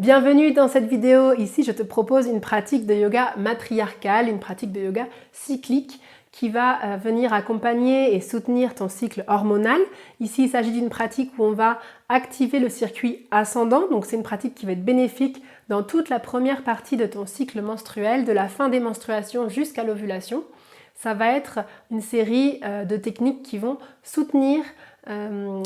Bienvenue dans cette vidéo. Ici, je te propose une pratique de yoga matriarcal, une pratique de yoga cyclique qui va venir accompagner et soutenir ton cycle hormonal. Ici, il s'agit d'une pratique où on va activer le circuit ascendant. Donc, c'est une pratique qui va être bénéfique dans toute la première partie de ton cycle menstruel, de la fin des menstruations jusqu'à l'ovulation. Ça va être une série de techniques qui vont soutenir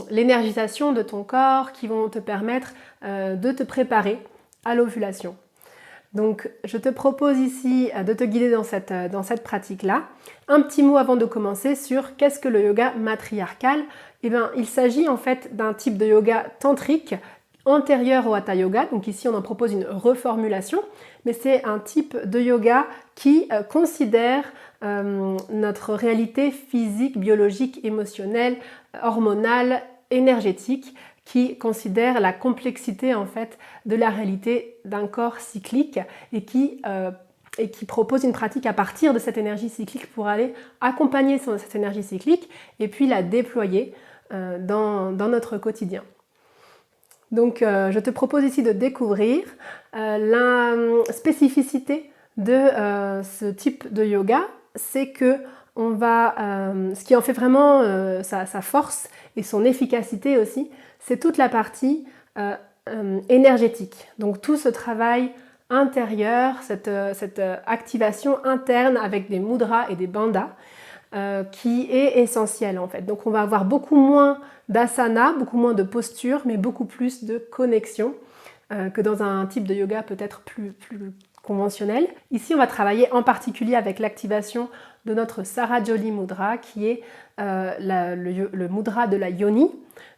l'énergisation de ton corps, qui vont te permettre de te préparer à l'ovulation. Donc, je te propose ici de te guider dans cette pratique-là. Un petit mot avant de commencer sur qu'est-ce que le yoga matriarcal. Eh bien, il s'agit en fait d'un type de yoga tantrique antérieur au Hatha Yoga. Donc ici, on en propose une reformulation, mais c'est un type de yoga qui considère notre réalité physique, biologique, émotionnelle, hormonale, énergétique, qui considère la complexité en fait de la réalité d'un corps cyclique et qui propose une pratique à partir de cette énergie cyclique pour aller accompagner cette énergie cyclique et puis la déployer dans notre quotidien. Donc je te propose ici de découvrir la spécificité de ce type de yoga, c'est que ce qui en fait vraiment sa force et son efficacité aussi, c'est toute la partie énergétique. Donc tout ce travail intérieur, cette activation interne avec des mudras et des bandhas qui est essentielle en fait. Donc on va avoir beaucoup moins d'asana, beaucoup moins de posture, mais beaucoup plus de connexion que dans un type de yoga peut-être plus conventionnel. Ici, on va travailler en particulier avec l'activation de notre Sarajoli Mudra, qui est le mudra de la yoni,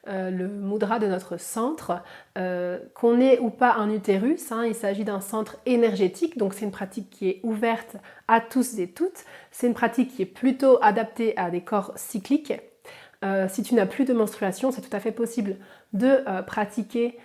le mudra de notre centre, qu'on ait ou pas un utérus, il s'agit d'un centre énergétique, donc c'est une pratique qui est ouverte à tous et toutes, c'est une pratique qui est plutôt adaptée à des corps cycliques. Si tu n'as plus de menstruation, c'est tout à fait possible de pratiquer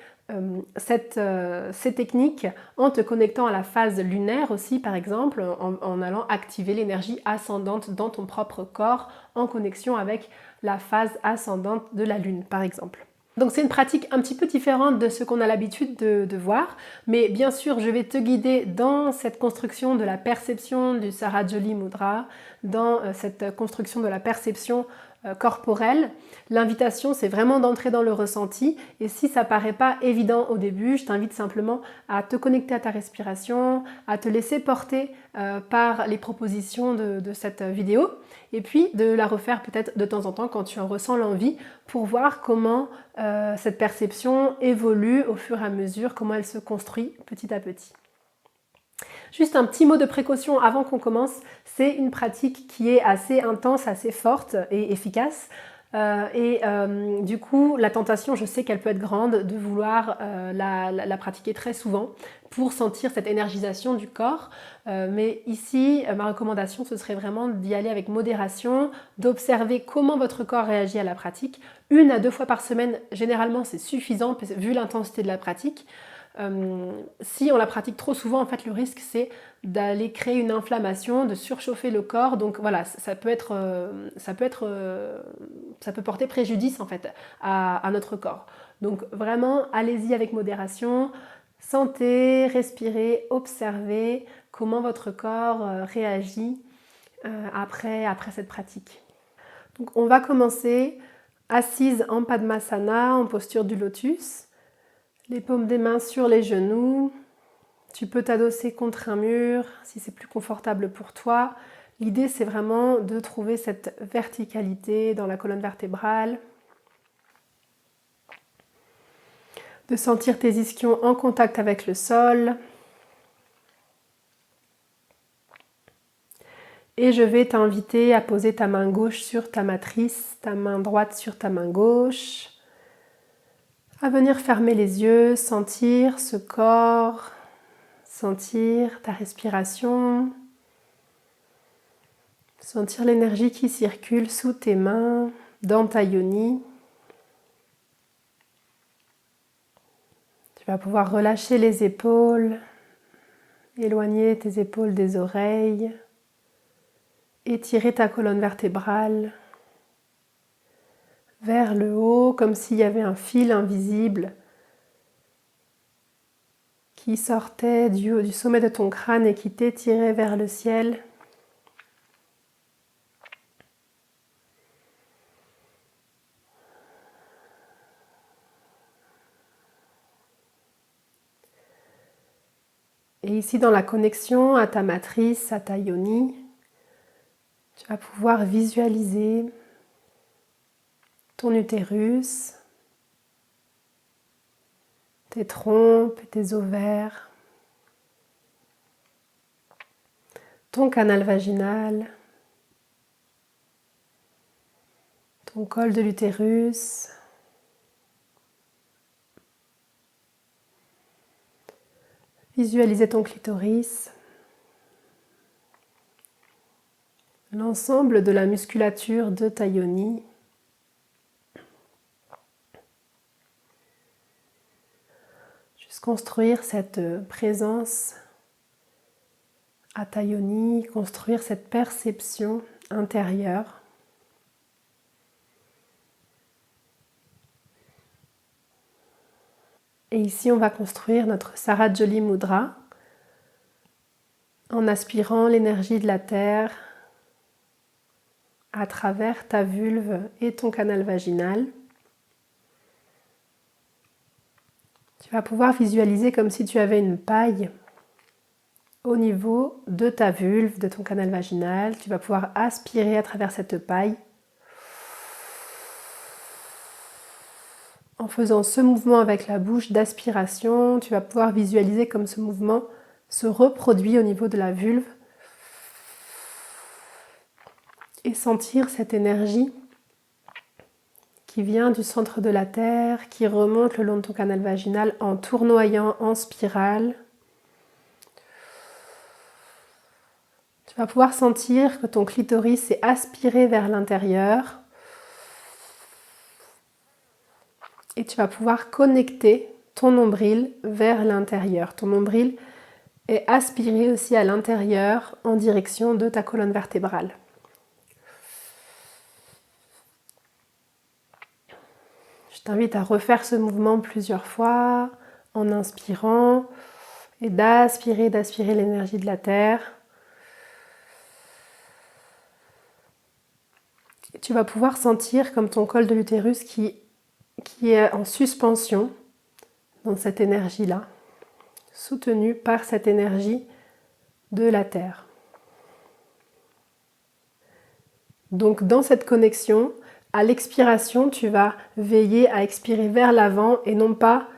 ces techniques en te connectant à la phase lunaire aussi, par exemple, en allant activer l'énergie ascendante dans ton propre corps en connexion avec la phase ascendante de la lune, par exemple. Donc c'est une pratique un petit peu différente de ce qu'on a l'habitude de voir, mais bien sûr je vais te guider dans cette construction de la perception du Sarajoli Mudra, dans cette construction de la perception corporelle. L'invitation, c'est vraiment d'entrer dans le ressenti, et si ça paraît pas évident au début, je t'invite simplement à te connecter à ta respiration, à te laisser porter par les propositions de cette vidéo, et puis de la refaire peut-être de temps en temps quand tu en ressens l'envie, pour voir comment cette perception évolue au fur et à mesure, comment elle se construit petit à petit. Juste un petit mot de précaution avant qu'on commence, c'est une pratique qui est assez intense, assez forte et efficace. Du coup, la tentation, je sais qu'elle peut être grande de vouloir la pratiquer très souvent pour sentir cette énergisation du corps. Mais ici, ma recommandation, ce serait vraiment d'y aller avec modération, d'observer comment votre corps réagit à la pratique. 1 à 2 fois par semaine, généralement, c'est suffisant vu l'intensité de la pratique. Si on la pratique trop souvent, en fait, le risque, c'est d'aller créer une inflammation, de surchauffer le corps. Donc voilà, ça peut porter préjudice en fait à notre corps. Donc vraiment, allez-y avec modération, sentez, respirez, observez comment votre corps réagit après cette pratique. Donc on va commencer assise en Padmasana, en posture du lotus. Les paumes des mains sur les genoux. Tu peux t'adosser contre un mur si c'est plus confortable pour toi. L'idée, c'est vraiment de trouver cette verticalité dans la colonne vertébrale. De sentir tes ischions en contact avec le sol. Et je vais t'inviter à poser ta main gauche sur ta matrice, ta main droite sur ta main gauche. À venir fermer les yeux, sentir ce corps, sentir ta respiration, sentir l'énergie qui circule sous tes mains, dans ta yoni. Tu vas pouvoir relâcher les épaules, éloigner tes épaules des oreilles, étirer ta colonne vertébrale vers le haut, comme s'il y avait un fil invisible qui sortait du sommet de ton crâne et qui t'étirait vers le ciel. Et ici, dans la connexion à ta matrice, à ta yoni, tu vas pouvoir visualiser ton utérus, tes trompes, tes ovaires, ton canal vaginal, ton col de l'utérus, visualiser ton clitoris, l'ensemble de la musculature de ta yoni. Juste construire cette présence à ta yoni, construire cette perception intérieure. Et ici, on va construire notre Sarajoli Mudra en aspirant l'énergie de la terre à travers ta vulve et ton canal vaginal. Tu vas pouvoir visualiser comme si tu avais une paille au niveau de ta vulve, de ton canal vaginal. Tu vas pouvoir aspirer à travers cette paille en faisant ce mouvement avec la bouche d'aspiration. Tu vas pouvoir visualiser comme ce mouvement se reproduit au niveau de la vulve et sentir cette énergie qui vient du centre de la terre, qui remonte le long de ton canal vaginal en tournoyant en spirale. Tu vas pouvoir sentir que ton clitoris est aspiré vers l'intérieur et tu vas pouvoir connecter ton nombril vers l'intérieur. Ton nombril est aspiré aussi à l'intérieur en direction de ta colonne vertébrale. Je t'invite à refaire ce mouvement plusieurs fois en inspirant et d'aspirer l'énergie de la terre. Et tu vas pouvoir sentir comme ton col de l'utérus qui est en suspension dans cette énergie-là, soutenu par cette énergie de la terre. Donc dans cette connexion, à l'expiration, tu vas veiller à expirer vers l'avant et non pas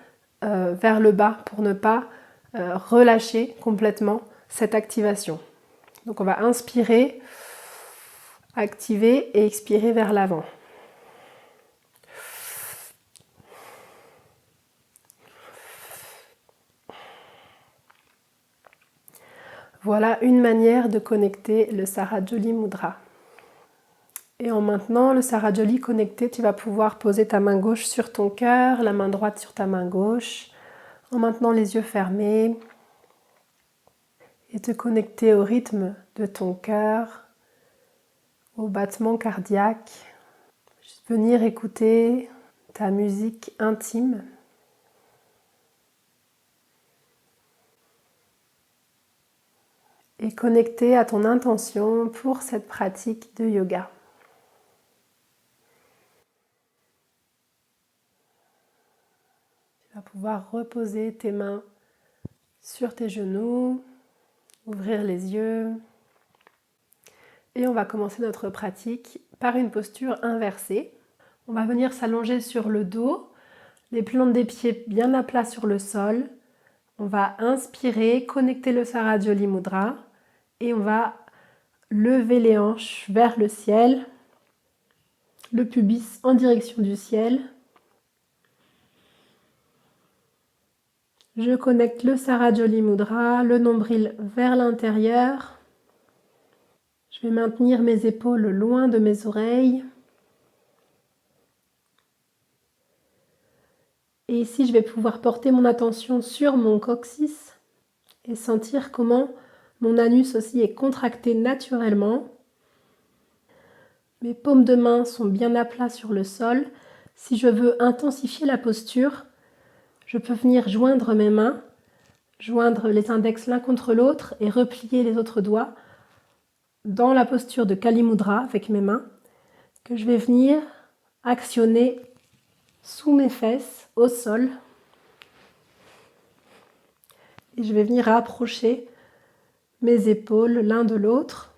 vers le bas pour ne pas relâcher complètement cette activation. Donc on va inspirer, activer et expirer vers l'avant. Voilà une manière de connecter le Sarajoli Mudra. Et en maintenant le Sarajoli connecté, tu vas pouvoir poser ta main gauche sur ton cœur, la main droite sur ta main gauche, en maintenant les yeux fermés et te connecter au rythme de ton cœur, au battement cardiaque. Juste venir écouter ta musique intime. Et connecter à ton intention pour cette pratique de yoga. Tu vas pouvoir reposer tes mains sur tes genoux, ouvrir les yeux. Et on va commencer notre pratique par une posture inversée. On va venir s'allonger sur le dos, les plantes des pieds bien à plat sur le sol. On va inspirer, connecter le Sarajoli Mudra et on va lever les hanches vers le ciel, le pubis en direction du ciel. Je connecte le Sarajoli Mudra, le nombril vers l'intérieur. Je vais maintenir mes épaules loin de mes oreilles. Et ici, je vais pouvoir porter mon attention sur mon coccyx et sentir comment mon anus aussi est contracté naturellement. Mes paumes de main sont bien à plat sur le sol. Si je veux intensifier la posture, je peux venir joindre mes mains joindre les index l'un contre l'autre et replier les autres doigts dans la posture de Kali Mudra avec mes mains, que je vais venir actionner sous mes fesses, au sol. Et je vais venir rapprocher mes épaules l'un de l'autre.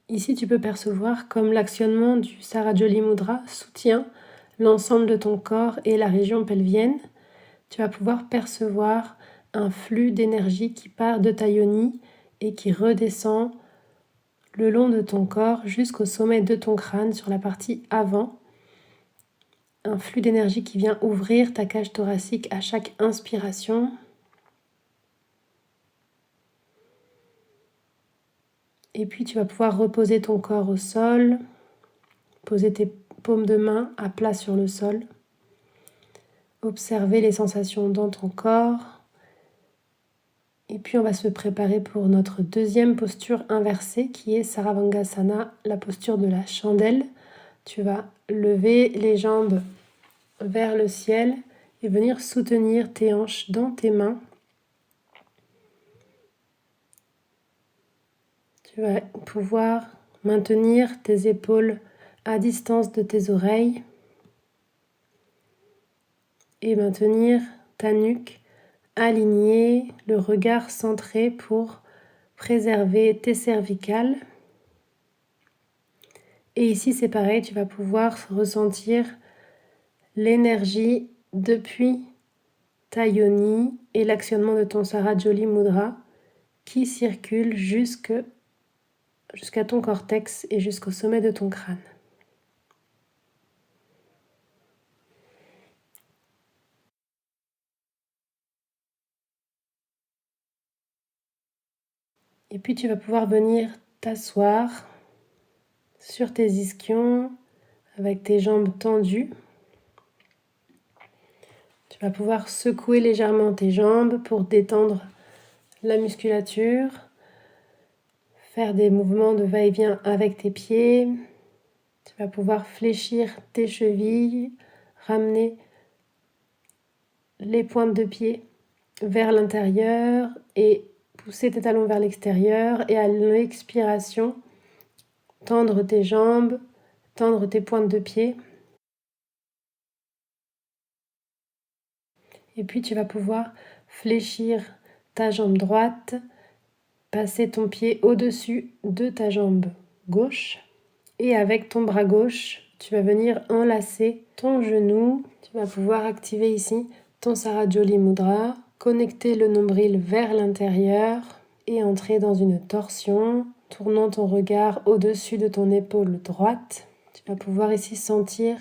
Ici, tu peux percevoir comme l'actionnement du Sarajoli Mudra soutient l'ensemble de ton corps et la région pelvienne. Tu vas pouvoir percevoir un flux d'énergie qui part de ta yoni et qui redescend le long de ton corps jusqu'au sommet de ton crâne sur la partie avant. Un flux d'énergie qui vient ouvrir ta cage thoracique à chaque inspiration. Et puis tu vas pouvoir reposer ton corps au sol, poser tes paumes de main à plat sur le sol. Observer les sensations dans ton corps. Et puis on va se préparer pour notre deuxième posture inversée qui est Saravangasana, la posture de la chandelle. Tu vas lever les jambes vers le ciel et venir soutenir tes hanches dans tes mains. Tu vas pouvoir maintenir tes épaules à distance de tes oreilles et maintenir ta nuque alignée, le regard centré pour préserver tes cervicales. Et ici c'est pareil, tu vas pouvoir ressentir l'énergie depuis ta yoni et l'actionnement de ton Sarajoli Mudra qui circule jusqu'à ton cortex et jusqu'au sommet de ton crâne. Et puis tu vas pouvoir venir t'asseoir sur tes ischions avec tes jambes tendues. Tu vas pouvoir secouer légèrement tes jambes pour détendre la musculature, faire des mouvements de va-et-vient avec tes pieds. Tu vas pouvoir fléchir tes chevilles, ramener les pointes de pied vers l'intérieur et pousser tes talons vers l'extérieur. Et à l'expiration, tendre tes jambes, tendre tes pointes de pied. Et puis tu vas pouvoir fléchir ta jambe droite, passer ton pied au-dessus de ta jambe gauche. Et avec ton bras gauche, tu vas venir enlacer ton genou. Tu vas pouvoir activer ici ton Sarajoli Mudra, connecter le nombril vers l'intérieur et entrer dans une torsion, tournant ton regard au-dessus de ton épaule droite. Tu vas pouvoir ici sentir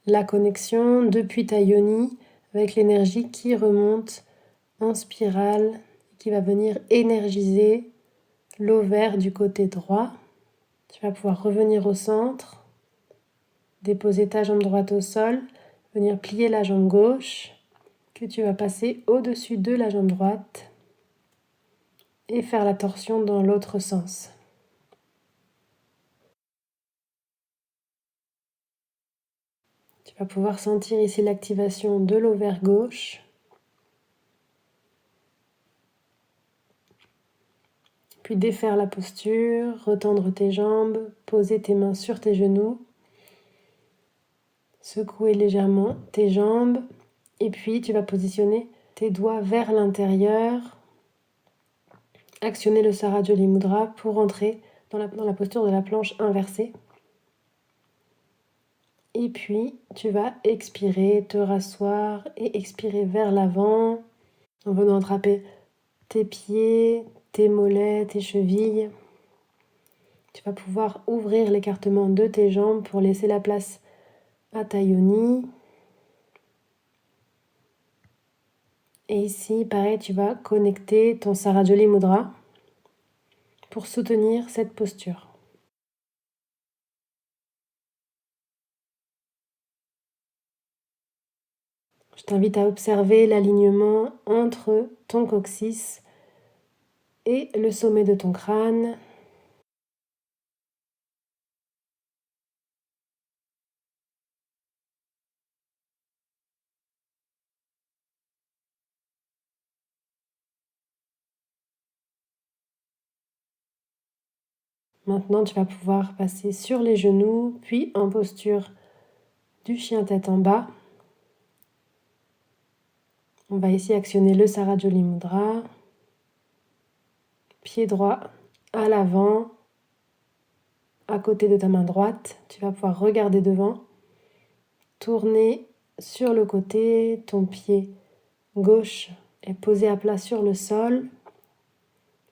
la connexion depuis ta yoni avec l'énergie qui remonte en spirale, qui va venir énergiser l'ovaire du côté droit. Tu vas pouvoir revenir au centre, déposer ta jambe droite au sol, venir plier la jambe gauche, que tu vas passer au-dessus de la jambe droite et faire la torsion dans l'autre sens. Tu vas pouvoir sentir ici l'activation de l'ovaire gauche. Puis défaire la posture, retendre tes jambes, poser tes mains sur tes genoux, secouer légèrement tes jambes et puis tu vas positionner tes doigts vers l'intérieur, actionner le Sarajoli Mudra pour entrer dans la posture de la planche inversée. Et puis tu vas expirer, te rasseoir et expirer vers l'avant en venant attraper tes pieds, tes mollets, tes chevilles. Tu vas pouvoir ouvrir l'écartement de tes jambes pour laisser la place à ta yoni. Et ici, pareil, tu vas connecter ton Sarajoli Mudra pour soutenir cette posture. Je t'invite à observer l'alignement entre ton coccyx et le sommet de ton crâne. Maintenant, tu vas pouvoir passer sur les genoux, puis en posture du chien tête en bas. On va ici actionner le Sarajoli Mudra. Pied droit à l'avant, à côté de ta main droite. Tu vas pouvoir regarder devant, tourner sur le côté, ton pied gauche est posé à plat sur le sol.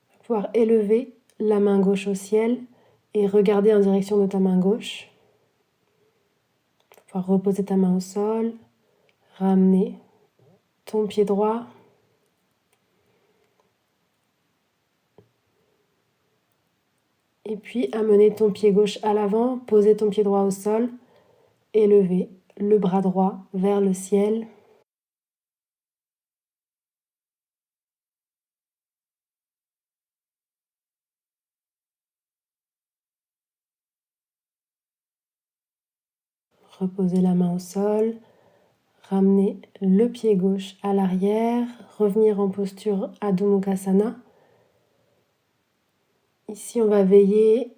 Tu vas pouvoir élever la main gauche au ciel et regarder en direction de ta main gauche. Tu vas pouvoir reposer ta main au sol, ramener ton pied droit. Et puis amener ton pied gauche à l'avant, poser ton pied droit au sol, élever le bras droit vers le ciel. Reposer la main au sol, ramener le pied gauche à l'arrière, revenir en posture Adho Mukha. Ici, on va veiller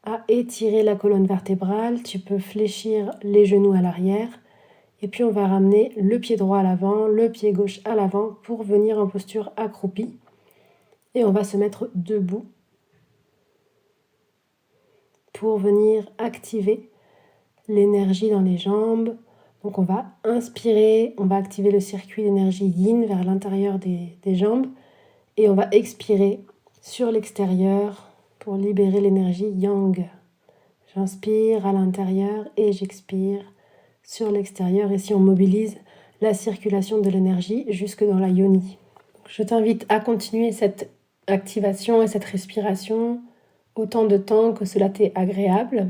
à étirer la colonne vertébrale. Tu peux fléchir les genoux à l'arrière. Et puis, on va ramener le pied droit à l'avant, le pied gauche à l'avant pour venir en posture accroupie. Et on va se mettre debout pour venir activer l'énergie dans les jambes. Donc on va inspirer, on va activer le circuit d'énergie yin vers l'intérieur des jambes et on va expirer sur l'extérieur pour libérer l'énergie yang. J'inspire à l'intérieur et j'expire sur l'extérieur. Ici on mobilise la circulation de l'énergie jusque dans la yoni. Je t'invite à continuer cette activation et cette respiration autant de temps que cela t'est agréable.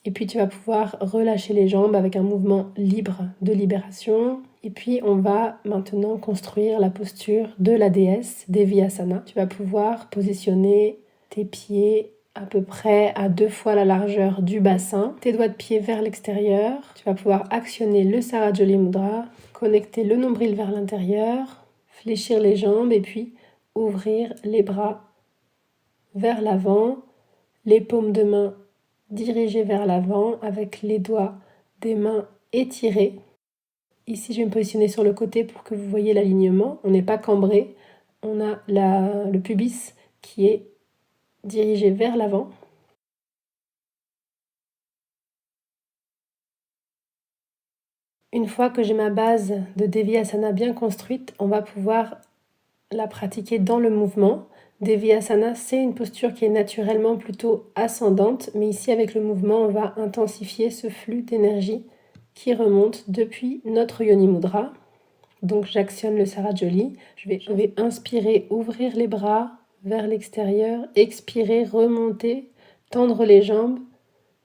Et puis tu vas pouvoir relâcher les jambes avec un mouvement libre de libération. Et puis on va maintenant construire la posture de la déesse, Deviyasana. Tu vas pouvoir positionner tes pieds à peu près à 2 fois la largeur du bassin. Tes doigts de pied vers l'extérieur. Tu vas pouvoir actionner le Sarajoli Mudra, connecter le nombril vers l'intérieur, fléchir les jambes et puis ouvrir les bras vers l'avant, les paumes de main dirigées vers l'avant avec les doigts des mains étirés. Ici, je vais me positionner sur le côté pour que vous voyez l'alignement. On n'est pas cambré. On a le pubis qui est dirigé vers l'avant. Une fois que j'ai ma base de Deviyasana bien construite, on va pouvoir la pratiquer dans le mouvement. Deviyasana, c'est une posture qui est naturellement plutôt ascendante, mais ici avec le mouvement, on va intensifier ce flux d'énergie qui remonte depuis notre Yoni Mudra. Donc j'actionne le Sarajoli, je vais inspirer, ouvrir les bras vers l'extérieur, expirer, remonter, tendre les jambes.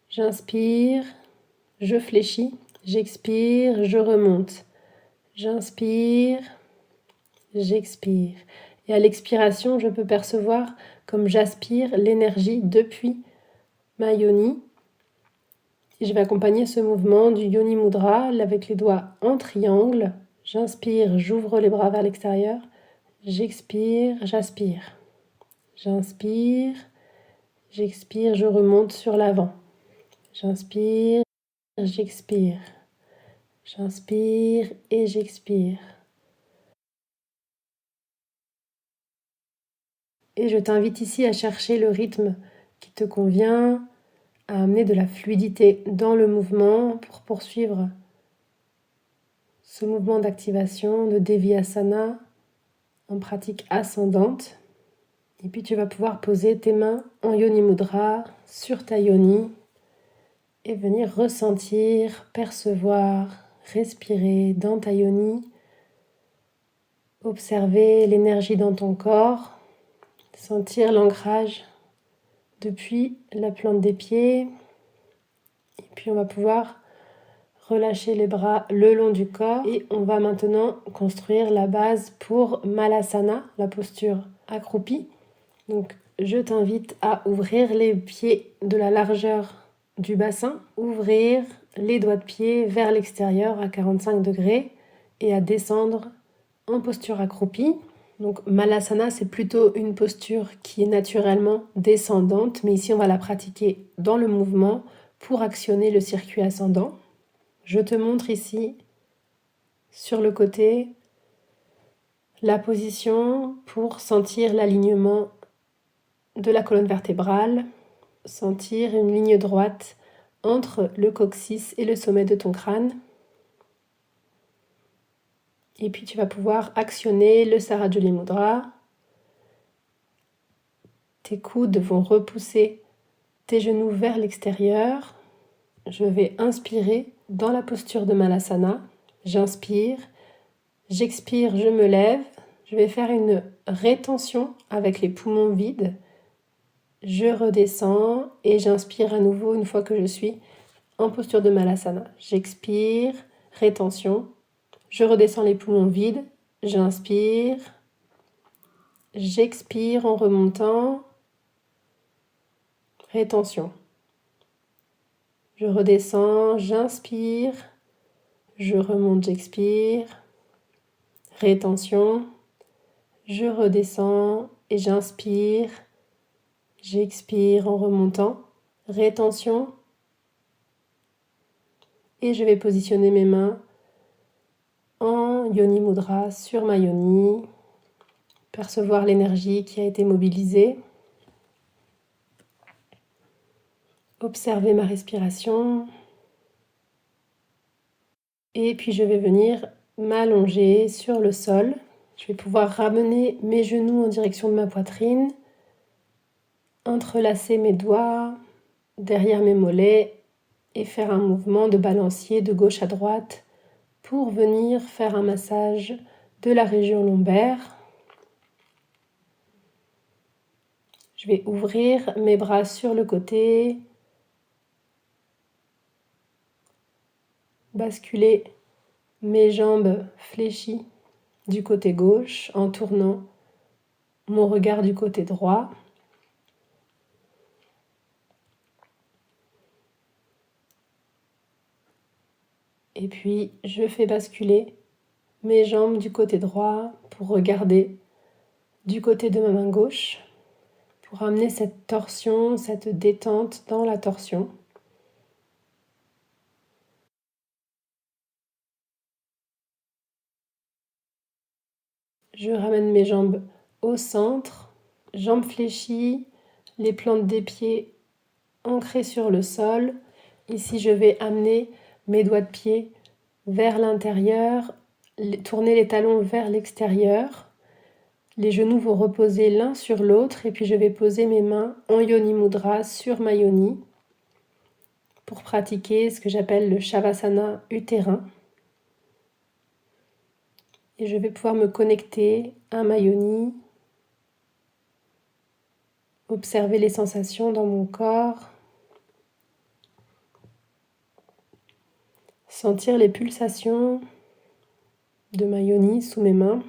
J'inspire, je fléchis, j'expire, je remonte. J'inspire, j'expire. Et à l'expiration, je peux percevoir comme j'aspire l'énergie depuis ma yoni. Et je vais accompagner ce mouvement du Yoni Mudra avec les doigts en triangle. J'inspire, j'ouvre les bras vers l'extérieur. J'expire, j'aspire. J'inspire, j'expire, je remonte sur l'avant. J'inspire, j'expire. J'inspire et j'expire. Et je t'invite ici à chercher le rythme qui te convient, à amener de la fluidité dans le mouvement pour poursuivre ce mouvement d'activation de Deviyasana en pratique ascendante. Et puis tu vas pouvoir poser tes mains en Yoni Mudra sur ta yoni et venir ressentir, percevoir, respirer dans ta yoni, observer l'énergie dans ton corps, sentir l'ancrage depuis la plante des pieds. Et puis on va pouvoir relâcher les bras le long du corps et on va maintenant construire la base pour Malasana, la posture accroupie. Donc je t'invite à ouvrir les pieds de la largeur du bassin, ouvrir les doigts de pied vers l'extérieur à 45 degrés et à descendre en posture accroupie. Donc Malasana, c'est plutôt une posture qui est naturellement descendante, mais ici on va la pratiquer dans le mouvement pour actionner le circuit ascendant. Je te montre ici sur le côté la position pour sentir l'alignement de la colonne vertébrale, sentir une ligne droite entre le coccyx et le sommet de ton crâne. Et puis tu vas pouvoir actionner le Sarajuli Mudra. Tes coudes vont repousser tes genoux vers l'extérieur. Je vais inspirer dans la posture de Malasana. J'inspire, j'expire, je me lève. Je vais faire une rétention avec les poumons vides. Je redescends et j'inspire à nouveau une fois que je suis en posture de Malasana. J'expire, rétention. Je redescends les poumons vides. J'inspire. J'expire en remontant. Rétention. Je redescends, j'inspire. Je remonte, j'expire. Rétention. Je redescends et j'inspire. J'expire en remontant. Rétention. Et je vais positionner mes mains en Yoni Mudra sur ma yoni. Percevoir l'énergie qui a été mobilisée. Observer ma respiration. Et puis je vais venir m'allonger sur le sol. Je vais pouvoir ramener mes genoux en direction de ma poitrine. Entrelacer mes doigts derrière mes mollets et faire un mouvement de balancier de gauche à droite pour venir faire un massage de la région lombaire. Je vais ouvrir mes bras sur le côté, basculer mes jambes fléchies du côté gauche en tournant mon regard du côté droit. Et puis, je fais basculer mes jambes du côté droit pour regarder du côté de ma main gauche, pour amener cette torsion, cette détente dans la torsion. Je ramène mes jambes au centre, jambes fléchies, les plantes des pieds ancrées sur le sol. Ici, je vais amener mes doigts de pied vers l'intérieur, tourner les talons vers l'extérieur. Les genoux vont reposer l'un sur l'autre et puis je vais poser mes mains en Yoni Mudra sur ma yoni pour pratiquer ce que j'appelle le Shavasana utérin. Et je vais pouvoir me connecter à ma yoni, observer les sensations dans mon corps, sentir les pulsations de ma yoni sous mes mains.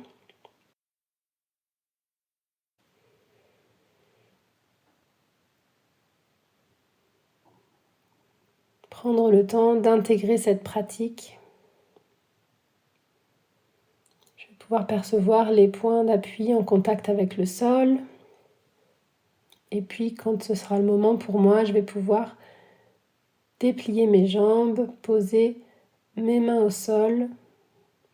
Prendre le temps d'intégrer cette pratique. Je vais pouvoir percevoir les points d'appui en contact avec le sol. Et puis quand ce sera le moment pour moi, je vais pouvoir déplier mes jambes, poser mes mains au sol,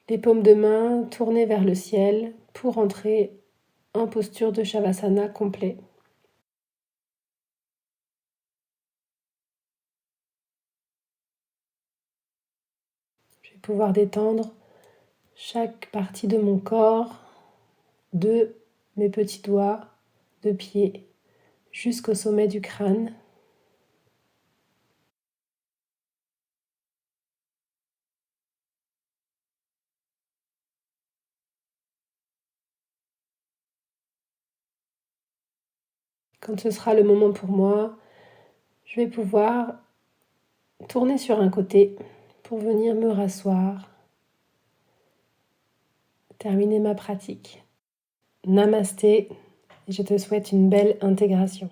les paumes de main tournées vers le ciel pour entrer en posture de Shavasana complet. Je vais pouvoir détendre chaque partie de mon corps, de mes petits doigts de pied jusqu'au sommet du crâne. Quand ce sera le moment pour moi, je vais pouvoir tourner sur un côté pour venir me rasseoir, terminer ma pratique. Namasté, et je te souhaite une belle intégration.